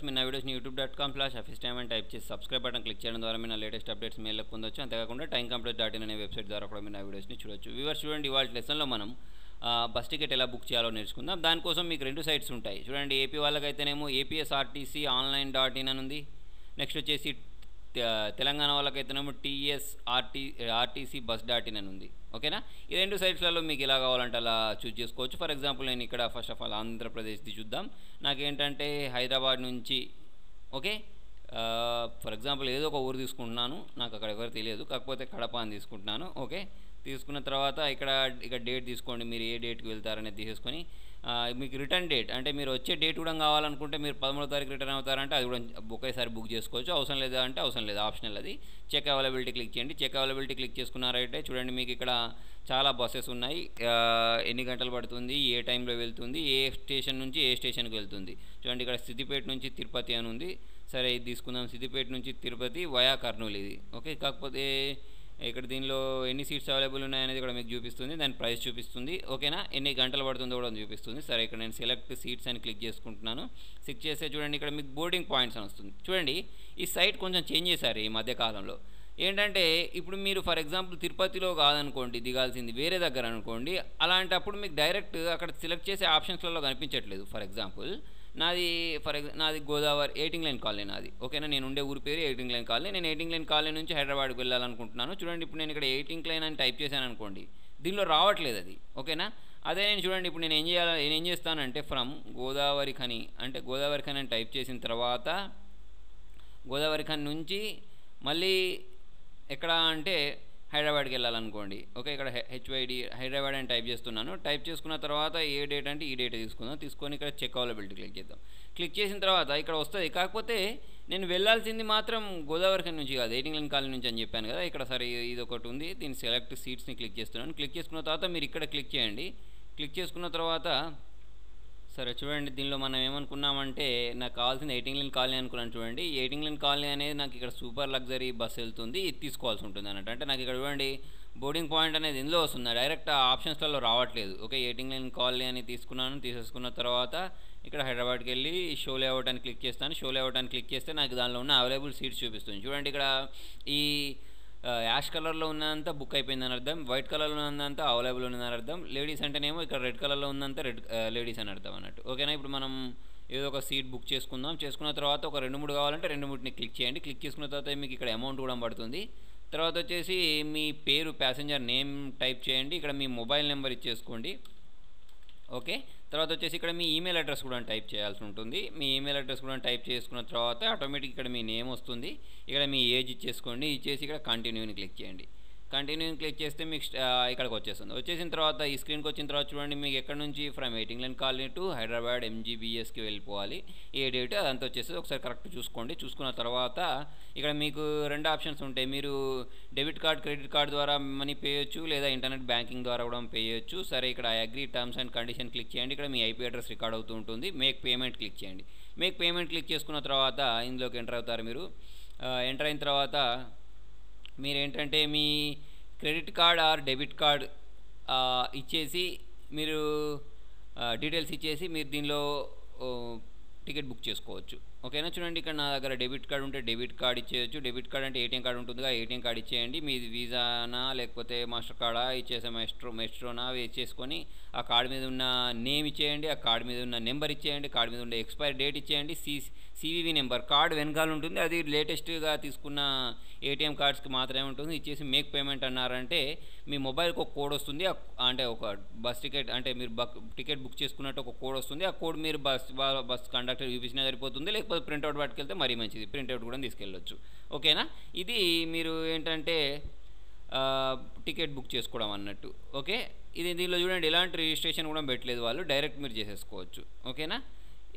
మీరు నా వీడియోస్ని youtube.com/officetime అని టైప్ చేసి సబ్స్క్రైబ్ బటన్ క్లిక్ చేయడం ద్వారా మీరు నా లేటెస్ట్ అప్డేట్స్ మెయిల్లో పొందొచ్చు. అంతేకాకుండా timecomplete.in అనే వెబ్సైట్ ద్వారా కూడా మీరు నా వీడియోస్ని చూడొచ్చు. వ్యూవర్స్ చూడండి, ఇవాళ లెసన్లో మనం బస్ టికెట్ ఎలా బుక్ చేయాలో నేర్చుకుందాం. దానికోసం మీకు రెండు సైట్స్ ఉంటాయి చూడండి. ఏపీ వాళ్ళకైతేనేమో APSRTC online.in అని ఉంది. నెక్స్ట్ వచ్చేసి తెలంగాణ వాళ్ళకైతేనేమో TSRTC bus.in అని ఉంది. ఓకేనా, ఈ రెండు సైట్స్లలో మీకు ఎలా కావాలంటే అలా చూస్ చేసుకోవచ్చు. ఫర్ ఎగ్జాంపుల్ నేను ఇక్కడ ఫస్ట్ ఆఫ్ ఆల్ ఆంధ్రప్రదేశ్ది చూద్దాం. నాకేంటంటే హైదరాబాద్ నుంచి ఓకే ఫర్ ఎగ్జాంపుల్ ఏదో ఒక ఊరు తీసుకుంటున్నాను, నాకు అక్కడ ఎవరు తెలియదు, కాకపోతే కడప అని తీసుకుంటున్నాను. ఓకే, తీసుకున్న తర్వాత ఇక్కడ డేట్ తీసుకోండి, మీరు ఏ డేట్కి వెళ్తారనేది తీసేసుకొని మీకు రిటర్న్ డేట్ అంటే మీరు వచ్చే డేట్ కూడా కావాలనుకుంటే మీరు 13వ తారీఖు రిటర్న్ అవుతారంటే అది కూడా ఒకేసారి బుక్ చేసుకోవచ్చు. అవసరం లేదా అంటే అవసరం లేదు, ఆప్షనల్ అది. చెక్ అవైలబిలిటీ క్లిక్ చేయండి. చెక్ అవైలబిలిటీ క్లిక్ చేసుకున్నారైతే చూడండి మీకు ఇక్కడ చాలా బస్సెస్ ఉన్నాయి. ఎన్ని గంటలు పడుతుంది, ఏ టైంలో వెళ్తుంది, ఏ స్టేషన్ నుంచి ఏ స్టేషన్కి వెళ్తుంది. చూడండి ఇక్కడ సిద్దిపేట నుంచి తిరుపతి అని ఉంది. సరే ఇది తీసుకుందాం, సిద్దిపేట నుంచి తిరుపతి వయా కర్నూలు ఇది. ఓకే, కాకపోతే ఇక్కడ దీనిలో ఎన్ని సీట్స్ అవైలబుల్ ఉన్నాయనేది కూడా మీకు చూపిస్తుంది, దాని ప్రైస్ చూపిస్తుంది. ఓకేనా, ఎన్ని గంటలు పడుతుందో కూడా చూపిస్తుంది. సరే ఇక్కడ నేను సెలెక్ట్ సీట్స్ అని క్లిక్ చేసుకుంటున్నాను. క్లిక్ చేస్తే చూడండి ఇక్కడ మీకు బోర్డింగ్ పాయింట్స్ అని వస్తుంది. చూడండి ఈ సైట్ కొంచెం చేంజ్ చేశారు ఈ మధ్యకాలంలో. ఏంటంటే ఇప్పుడు మీరు ఫర్ ఎగ్జాంపుల్ తిరుపతిలో కాదనుకోండి దిగాల్సింది, వేరే దగ్గర అనుకోండి, అలాంటప్పుడు మీకు డైరెక్ట్ అక్కడ సెలెక్ట్ చేసే ఆప్షన్స్లలో కనిపించట్లేదు. ఫర్ ఎగ్జాంపుల్ నాది గోదావరి 18 లైన్ కాలనీ నాది. ఓకేనా, నేను ఉండే ఊరి పేరు 18 లైన్ కాలనీ. నేను 18 లైన్ కాలనీ నుంచి హైదరాబాద్కి వెళ్ళాలనుకుంటున్నాను. చూడండి ఇప్పుడు నేను ఇక్కడ 18 లైన్ అని టైప్ చేశాను అనుకోండి, దీనిలో రావట్లేదు అది. ఓకేనా, అదే నేను చూడండి ఇప్పుడు నేను ఏం చేస్తానంటే ఫ్రమ్ గోదావరి ఖని అంటే గోదావరి ఖని అని టైప్ చేసిన తర్వాత గోదావరి ఖని నుంచి మళ్ళీ ఎక్కడ అంటే హైదరాబాద్కి వెళ్ళాలనుకోండి. ఓకే, ఇక్కడ HYD హైదరాబాద్ అని టైప్ చేస్తున్నాను. టైప్ చేసుకున్న తర్వాత ఏ డేట్ అంటే ఈ డేట్ తీసుకొని ఇక్కడ చెక్ అవైలబిలిటీ క్లిక్ చేద్దాం. క్లిక్ చేసిన తర్వాత ఇక్కడ వస్తుంది. కాకపోతే నేను వెళ్ళాల్సింది మాత్రం గోదావరి ఖని నుంచి కాదు, 18 లైన్ కాలనీ నుంచి అని చెప్పాను కదా. ఇక్కడ సరే ఇది ఒకటి ఉంది, దీన్ని సెలెక్ట్ సీట్స్ని క్లిక్ చేస్తున్నాను. క్లిక్ చేసుకున్న తర్వాత మీరు ఇక్కడ క్లిక్ చేయండి. క్లిక్ చేసుకున్న తర్వాత సరే చూడండి దీనిలో మనం ఏమనుకున్నామంటే నాకు కావాల్సింది 18 లైన్ కాలనీ అనుకున్నాను. చూడండి 18 లైన్ కాలనీ అనేది నాకు ఇక్కడ సూపర్ లగ్జరీ బస్ వెళ్తుంది, ఇది తీసుకోవాల్సి ఉంటుంది అన్నట్టు. అంటే నాకు ఇక్కడ చూడండి బోర్డింగ్ పాయింట్ అనేది ఇందులో వస్తుంది, డైరెక్ట్ ఆప్షన్స్లలో రావట్లేదు. ఓకే, 18 లైన్ కాలనీ అని తీసుకున్నాను. తీసేసుకున్న తర్వాత ఇక్కడ హైదరాబాద్కి వెళ్ళి షో లేఅవుట్ అని క్లిక్ చేస్తాను. షో లేఅవుట్ అని క్లిక్ చేస్తే నాకు దానిలో ఉన్న అవైలబుల్ సీట్స్ చూపిస్తుంది. చూడండి ఇక్కడ ఈ యాష్ కలర్లో ఉన్నంత బుక్ అయిపోయిందని అర్థం, వైట్ కలర్లో ఉన్నంత అవైలబుల్ ఉన్నదని అర్థం. లేడీస్ అంటేనేమో ఇక్కడ రెడ్ కలర్లో ఉన్నంత లేడీస్ అని అర్థం అన్నట్టు. ఓకేనా, ఇప్పుడు మనం ఏదో ఒక సీట్ బుక్ చేసుకుందాం. చేసుకున్న తర్వాత ఒక 2-3 కావాలంటే 2-3ని క్లిక్ చేయండి. క్లిక్ చేసుకున్న తర్వాత మీకు ఇక్కడ అమౌంట్ కూడా పడుతుంది. తర్వాత వచ్చేసి మీ పేరు ప్యాసింజర్ నేమ్ టైప్ చేయండి. ఇక్కడ మీ మొబైల్ నెంబర్ ఇచ్చేసుకోండి. ఓకే, తర్వాత వచ్చేసి ఇక్కడ మీ ఈమెయిల్ అడ్రస్ కూడా టైప్ చేయాల్సి ఉంటుంది. మీ ఈమెయిల్ అడ్రస్ కూడా టైప్ చేసుకున్న తర్వాత ఆటోమేటిక్ ఇక్కడ మీ నేమ్ వస్తుంది. ఇక్కడ మీ ఏజ్ ఇచ్చేసుకోండి. ఇచ్చేసి ఇక్కడ కంటిన్యూని క్లిక్ చేయండి. కంటిన్యూని క్లిక్ చేస్తే మీకు ఇక్కడికి వచ్చేస్తుంది. వచ్చేసిన తర్వాత ఈ స్క్రీన్కి వచ్చిన తర్వాత చూడండి మీకు ఎక్కడ నుంచి from 18 line colony to Hyderabad MGBSకి వెళ్ళిపోవాలి, ఏ డేట్ అదంతా వచ్చేస్తుంది. ఒకసారి కరెక్ట్ చూసుకోండి. చూసుకున్న తర్వాత ఇక్కడ మీకు 2 ఆప్షన్స్ ఉంటాయి. మీరు డెబిట్ కార్డ్ క్రెడిట్ కార్డ్ ద్వారా మనీ పే చేయొచ్చు, లేదా ఇంటర్నెట్ బ్యాంకింగ్ ద్వారా కూడా పే చేయొచ్చు. సరే ఇక్కడ agree terms and condition click చేయండి. ఇక్కడ మీ IP అడ్రస్ రికార్డ్ అవుతూ ఉంటుంది. మేక్ పేమెంట్ క్లిక్ చేయండి. మేక్ పేమెంట్ క్లిక్ చేసుకున్న తర్వాత ఇందులోకి ఎంటర్ అవుతారు. మీరు ఎంటర్ అయిన తర్వాత మీరు ఏంటంటే మీ credit card or debit card ఇచ్చేసి మీరు డీటెయిల్స్ ఇచ్చేసి మీరు దీనిలో టికెట్ బుక్ చేసుకోవచ్చు. ఓకేనా, చూడండి ఇక్కడ నా దగ్గర డెబిట్ కార్డ్ ఉంటే డెబిట్ కార్డ్ ఇచ్చేయచ్చు. డెబిట్ కార్డ్ అంటే ATM కార్డ్ ఉంటుందిగా, ATM కార్డ్ ఇచ్చేయండి. మీది వీసానా లేకపోతే మాస్టర్ కార్డా ఇచ్చేసే మెస్ట్రోనా ఇచ్చేసుకొని ఆ కార్డు మీద ఉన్న నేమ్ ఇచ్చేయండి, ఆ కార్డు మీద ఉన్న నెంబర్ ఇచ్చేయండి, కార్డు మీద ఉన్న ఎక్స్పైరీ డేట్ ఇచ్చేయండి. CVV నెంబర్ కార్డు వెనకాల ఉంటుంది, అది లేటెస్ట్గా తీసుకున్న ATM కార్డ్స్కి మాత్రమే ఉంటుంది. ఇచ్చేసి మేక్ పేమెంట్ అన్నారంటే మీ మొబైల్కి ఒక కోడ్ వస్తుంది. అంటే ఒక బస్ టికెట్ అంటే మీరు టికెట్ బుక్ చేసుకున్నట్టు ఒక కోడ్ వస్తుంది. ఆ కోడ్ మీరు బస్ కండక్టర్ చూపించినా సరిపోతుంది, లేకపోతే ప్రింట్అవుట్ పట్టుకెళ్తే మరీ మంచిది, ప్రింట్అవుట్ కూడా తీసుకెళ్ళొచ్చు. ఓకేనా, ఇది మీరు ఏంటంటే టికెట్ బుక్ చేసుకోవడం అన్నట్టు. ఓకే, దీనిలో చూడండి ఎలాంటి రిజిస్ట్రేషన్ కూడా పెట్టలేదు వాళ్ళు, డైరెక్ట్ మీరు చేసేసుకోవచ్చు. ఓకేనా,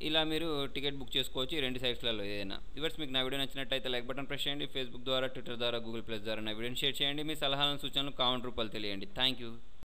ఇలా మీరు టికెట్ బుక్ చేసుకోవచ్చు ఈ 2 సైట్స్లలో ఏదైనా. ఇవర్స్ మీకు నా వీడియో నచ్చినట్టయితే లైక్ బటన్ ప్రెస్ చేయండి. ఫేస్బుక్ ద్వారా, ట్విట్టర్ ద్వారా, Google+ ద్వారా నా వీడియోని షేర్ చేయండి. మీ సలహాలను సూచనలు కామెంట్ రూపాయలు తెలియండి. Thank you.